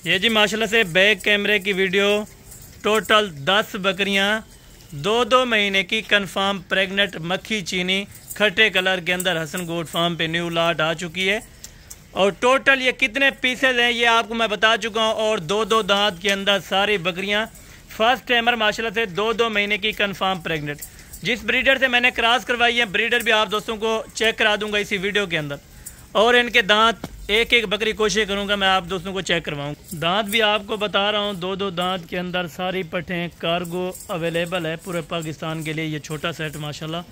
یہ جی ماشاءاللہ سے بیک کیمرے کی ویڈیو، ٹوٹل 10 بکریاں 2 مہینے کی کنفرم پریگننٹ مکھی چینی کھٹے کلر کے اندر حسن گوٹ فارم پہ نیو لاٹ آ چکی ہے، اور ٹوٹل یہ کتنے پیسز ہیں یہ آپ کو میں بتا چکا ہوں، اور 2 دانت کے اندر ساری بکریاں فرسٹ ٹائمر ماشاءاللہ سے 2 مہینے کی کنفرم پریگننٹ۔ جس بریڈر سے میں نے کراس کروائی ہے بریڈر بھی آپ دوستوں کو چیک کرا دوں گا اسی ویڈیو کے اندر، اور ان کے دانت ایک بکری کوشش کروں گا میں آپ دوستوں کو چیک کرواؤں۔ دانت بھی آپ کو بتا رہا ہوں، 2 دانت کے اندر ساری پٹھیں، کارگو اویلیبل ہے پورے پاکستان کے لیے۔ یہ چھوٹا سیٹ ماشاءاللہ،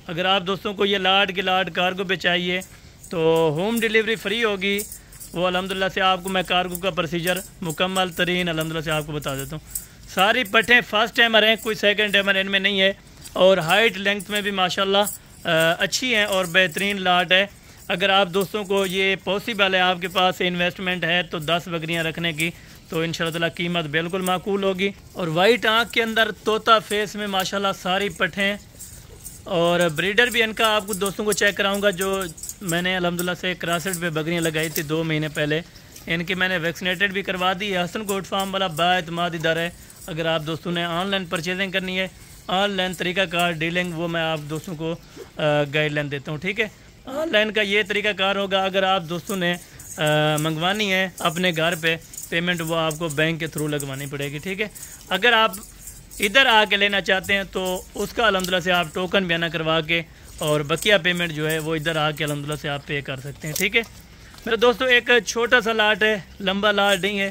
اگر آپ دوستوں کو یہ لاٹ کی لاٹ کارگو پہ چاہیے تو ہوم ڈیلیوری فری ہوگی، وہ الحمدللہ سے آپ کو میں کارگو کا پروسیجر مکمل ترین الحمدللہ سے آپ کو بتا دیتا ہوں۔ ساری پٹھیں فرسٹ ٹائمر ہیں، کوئی سیکنڈ ٹائمر ان میں نہیں ہے، اور ہائٹ لینگتھ میں بھی ماشاءاللہ اچھی ہیں اور بہترین لاٹ ہے۔ اگر آپ دوستوں کو یہ پاسبل ہے، آپ کے پاس انویسٹمنٹ ہے تو 10 بکریاں رکھنے کی، تو انشاءاللہ تعالی قیمت بالکل معقول ہوگی۔ اور وائٹ آنکھ کے اندر طوطا فیس میں ماشاءاللہ ساری پٹھیں، اور بریڈر بھی ان کا آپ کو دوستوں کو چیک کراؤں گا، جو میں نے الحمدللہ سے کراسٹ پہ بکریاں لگائی تھی 2 مہینے پہلے، ان کی میں نے ویکسینیٹڈ بھی کروا دی ہے۔ حسن گوٹ فارم والا بااعتماد ادارہ ہے، اگر آپ دوستوں نے آن لائن پرچیزنگ کرنی ہے، آن لائن طریقہ کار ڈیلنگ، وہ میں آپ دوستوں کو گائیڈ لائن دیتا ہوں، ٹھیک ہے۔ آن لائن کا یہ طریقہ کار ہوگا، اگر آپ دوستوں نے منگوانی ہے اپنے گھر پہ، پیمنٹ وہ آپ کو بینک کے تھرو لگوانی پڑے گی، ٹھیک ہے۔ اگر آپ ادھر آ کے لینا چاہتے ہیں تو اس کا الحمدللہ سے آپ ٹوکن بیانہ کروا کے اور بقیہ پیمنٹ جو ہے وہ ادھر آ کے الحمدللہ سے آپ پے کر سکتے ہیں، ٹھیک ہے۔ میرے دوستوں ایک چھوٹا سا لاٹ ہے، لمبا لاٹ نہیں ہے،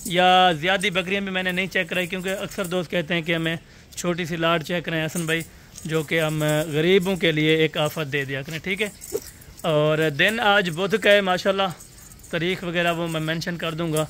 یا زیادہ بکریاں بھی میں نے نہیں چیک کرائی، کیونکہ اکثر دوست کہتے ہیں کہ ہمیں چھوٹی سی لاٹ چیک کریں حسن بھائی، جو کہ ہم غریبوں کے لیے ایک آفت دے دیا کریں، ٹھیک ہے۔ اور دن آج بدھ کا ہے ماشاءاللہ، تاریخ وغیرہ وہ میں مینشن کر دوں گا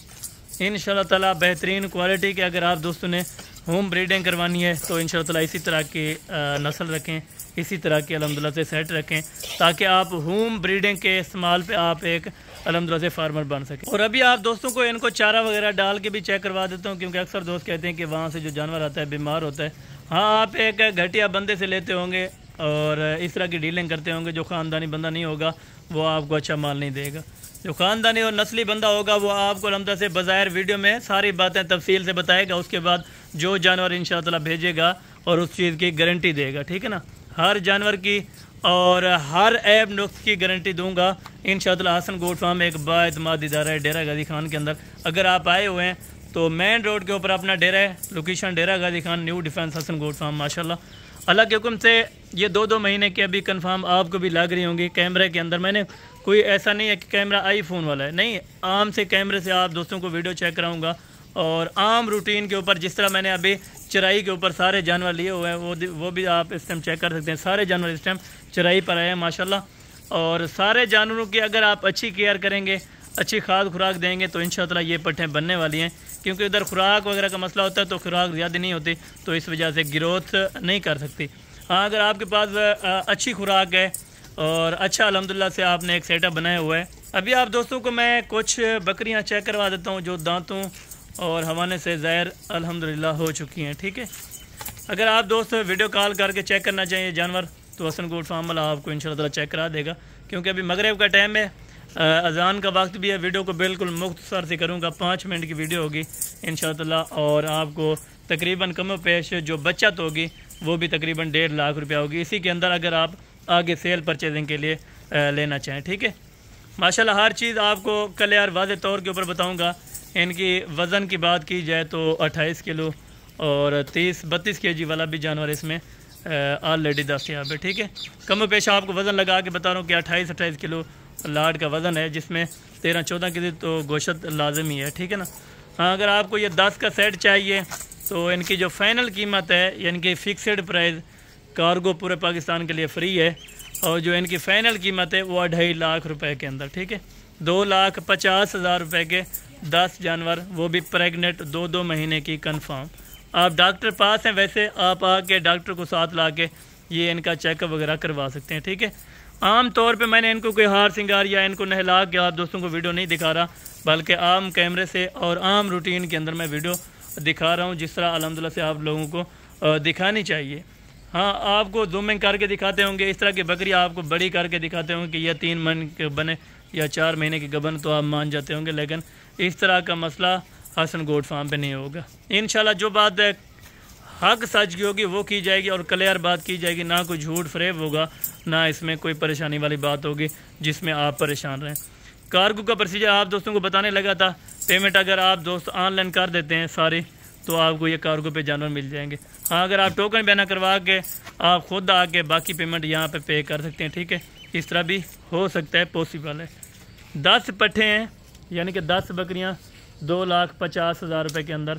انشاءاللہ تعالی۔ بہترین کوالٹی کے اگر آپ دوستوں نے ہوم بریڈنگ کروانی ہے تو انشاءاللہ تعالی اسی طرح کی نسل رکھیں، اسی طرح کی الحمدللہ سے سیٹ رکھیں، تاکہ آپ ہوم بریڈنگ کے استعمال پہ آپ ایک الحمدللہ سے فارمر بن سکیں۔ اور ابھی آپ دوستوں کو ان کو چارہ وغیرہ ڈال کے بھی چیک کروا دیتا ہوں، کیونکہ اکثر دوست کہتے ہیں کہ وہاں سے جو جانور آتا ہے بیمار ہوتا ہے۔ ہاں، آپ ایک گھٹیا بندے سے لیتے ہوں گے اور اس طرح کی ڈیلنگ کرتے ہوں گے، جو خاندانی بندہ نہیں ہوگا وہ آپ کو اچھا مال نہیں دے گا۔ جو خاندانی اور نسلی بندہ ہوگا وہ آپ کو الحمدللہ سے بظاہر ویڈیو میں ساری باتیں تفصیل سے بتائے گا، اس کے بعد جو جانور انشاءاللہ تعالی بھیجے گا اور اس چیز کی گارنٹی دے گا، ٹھیک ہے نا۔ ہر جانور کی اور ہر عیب نقص کی گارنٹی دوں گا انشاءاللہ تعالی۔ حسن گوٹ فارم ایک بااعتماد ادارہ ہے ڈیرہ غازی خان کے اندر۔ اگر آپ آئے ہوئے ہیں تو مین روڈ کے اوپر اپنا ڈیرہ ہے، location Dera Ghazi Khan, new defence حسن گوٹ فارم ماشاءاللہ۔ اللہ کے حکم سے یہ 2 مہینے کے ابھی کنفرم آپ کو بھی لگ رہی ہوں گی کیمرے کے اندر۔ میں نے کوئی ایسا نہیں ہے کہ کیمرہ آئی فون والا ہے، نہیں، عام سے کیمرے سے آپ دوستوں کو ویڈیو چیک کراؤں گا، اور عام روٹین کے اوپر جس طرح میں نے ابھی چرائی کے اوپر سارے جانور لیے ہوئے ہیں وہ بھی آپ اس ٹائم چیک کر سکتے ہیں۔ سارے جانور اس ٹائم چرائی پر آئے ہیں ماشاءاللہ، اور سارے جانوروں کی اگر آپ اچھی کیئر کریں گے، اچھی کھاد خوراک دیں گے تو انشاءاللہ یہ پٹھیں بننے والی ہیں، کیونکہ ادھر خوراک وغیرہ کا مسئلہ ہوتا ہے تو خوراک زیادہ نہیں ہوتی، تو اس وجہ سے گروتھ نہیں کر سکتی۔ ہاں، اگر آپ کے پاس اچھی خوراک ہے اور اچھا الحمدللہ سے آپ نے ایک سیٹ اپ بنایا ہوا ہے۔ ابھی آپ دوستوں کو میں کچھ بکریاں چیک کروا دیتا ہوں جو دانتوں اور حوانے سے ظاہر الحمدللہ ہو چکی ہیں، ٹھیک ہے۔ اگر آپ دوست ویڈیو کال کر کے چیک کرنا چاہیے جانور تو حسن گوٹ فارم والا آپ کو انشاءاللہ تعالی چیک کرا دے گا، کیونکہ ابھی مغرب کا ٹائم ہے، اذان کا وقت بھی ہے۔ ویڈیو کو بالکل مختصر سے کروں گا، 5 منٹ کی ویڈیو ہوگی انشاءاللہ تعالی، اور آپ کو تقریباً کم و پیش جو بچت ہوگی وہ بھی تقریباً 1.5 لاکھ روپیہ ہوگی، اسی کے اندر اگر آپ آگے سیل پرچیزنگ کے لیے لینا چاہیں، ٹھیک ہے۔ ماشاءاللہ ہر چیز آپ کو کلیئر واضح طور کے اوپر بتاؤں گا۔ ان کی وزن کی بات کی جائے تو 28 کلو اور 30-32 kg والا بھی جانور اس میں آلریڈی دستیاب ہے، ٹھیک ہے۔ کم و پیش آپ کو وزن لگا کے بتا رہا ہوں کہ 28 کلو لاٹ کا وزن ہے، جس میں 13-14 kg تو گوشت لازمی ہے، ٹھیک ہے نا۔ ہاں، اگر آپ کو یہ 10 کا سیٹ چاہیے تو ان کی جو فائنل قیمت ہے، یعنی کہ فکسڈ پرائز، کارگو پورے پاکستان کے لیے فری ہے، اور جو ان کی فائنل قیمت ہے وہ 2.5 لاکھ روپے کے اندر، ٹھیک ہے۔ 2,50,000 روپے کے 10 جانور، وہ بھی پریگننٹ 2 مہینے کی کنفرم۔ آپ ڈاکٹر پاس ہیں، ویسے آپ آ کے ڈاکٹر کو ساتھ لا کے یہ ان کا چیک اپ وغیرہ کروا سکتے ہیں، ٹھیک ہے۔ عام طور پہ میں نے ان کو کوئی ہار سنگار یا ان کو نہلا کے آپ دوستوں کو ویڈیو نہیں دکھا رہا، بلکہ عام کیمرے سے اور عام روٹین کے اندر میں ویڈیو دکھا رہا ہوں، جس طرح الحمدللہ سے آپ لوگوں کو دکھانی چاہیے۔ ہاں، آپ کو زومنگ کر کے دکھاتے ہوں گے، اس طرح کی بکری آپ کو بڑی کر کے دکھاتے ہوں گے کہ یہ 3 مہینے کے بنے یا 4 مہینے کی گبن، تو آپ مان جاتے ہوں گے، لیکن اس طرح کا مسئلہ حسن گوٹ فارم پہ نہیں ہوگا انشاءاللہ۔ جو بات حق سچ کی ہوگی وہ کی جائے گی اور کلیئر بات کی جائے گی، نہ کوئی جھوٹ فریب ہوگا، نہ اس میں کوئی پریشانی والی بات ہوگی جس میں آپ پریشان رہیں۔ کارگو کا پروسیجر آپ دوستوں کو بتانے لگا تھا، پیمنٹ اگر آپ دوست آن لائن کر دیتے ہیں ساری تو آپ کو یہ کارگو پہ جانور مل جائیں گے۔ ہاں اگر آپ ٹوکن بینا کروا کے آپ خود آ کے باقی پیمنٹ یہاں پے کر سکتے ہیں، ٹھیک ہے، اس طرح بھی ہو سکتا ہے، پاسبل ہے۔ 10 پٹھے ہیں یعنی کہ 10 بکریاں 2,50,000 روپے کے اندر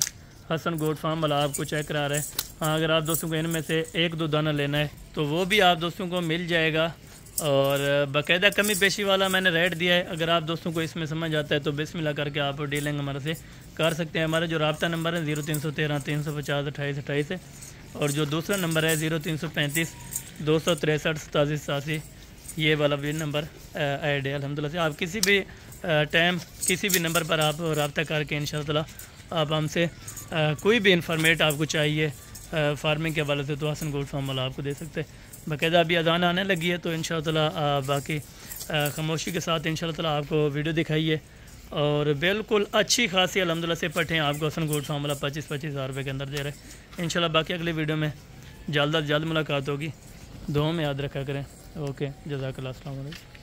حسن گوٹ فارم والا آپ کو چیک کرا رہا ہے۔ ہاں اگر آپ دوستوں کو ان میں سے 1-2 دانہ لینا ہے تو وہ بھی آپ دوستوں کو مل جائے گا، اور باقاعدہ کمی پیشی والا میں نے ریٹ دیا ہے۔ اگر آپ دوستوں کو اس میں سمجھ آتا ہے تو بسم اللہ کر کے آپ ڈیلنگ ہمارے سے کر سکتے ہیں۔ ہمارا جو رابطہ نمبر ہے 0313 350 28 28 ہے، اور جو دوسرا نمبر ہے 0335 263 87 یہ والا بھی نمبر ایڈ ہے الحمدللہ سے۔ آپ کسی بھی ٹائم کسی بھی نمبر پر آپ رابطہ کر کے انشاءاللہ تعالی آپ ہم سے کوئی بھی انفارمیٹ آپ کو چاہیے فارمنگ کے حوالے سے تو حسن گوٹ فارم والا آپ کو دے سکتے ہیں۔ باقاعدہ ابھی اذان آنے لگی ہے تو انشاءاللہ تعالی باقی خاموشی کے ساتھ انشاءاللہ تعالی آپ کو ویڈیو دکھائیے، اور بالکل اچھی خاصی الحمدللہ سے پٹھیں آپ کو حسن گوٹ فارم والا 25,000 روپے کے اندر دے رہے ہیں انشاءاللہ۔ باقی اگلی ویڈیو میں جلد از جلد ملاقات ہوگی، دعاؤں میں یاد رکھا کریں۔ اوکے، جزاک اللہ، السلام علیکم۔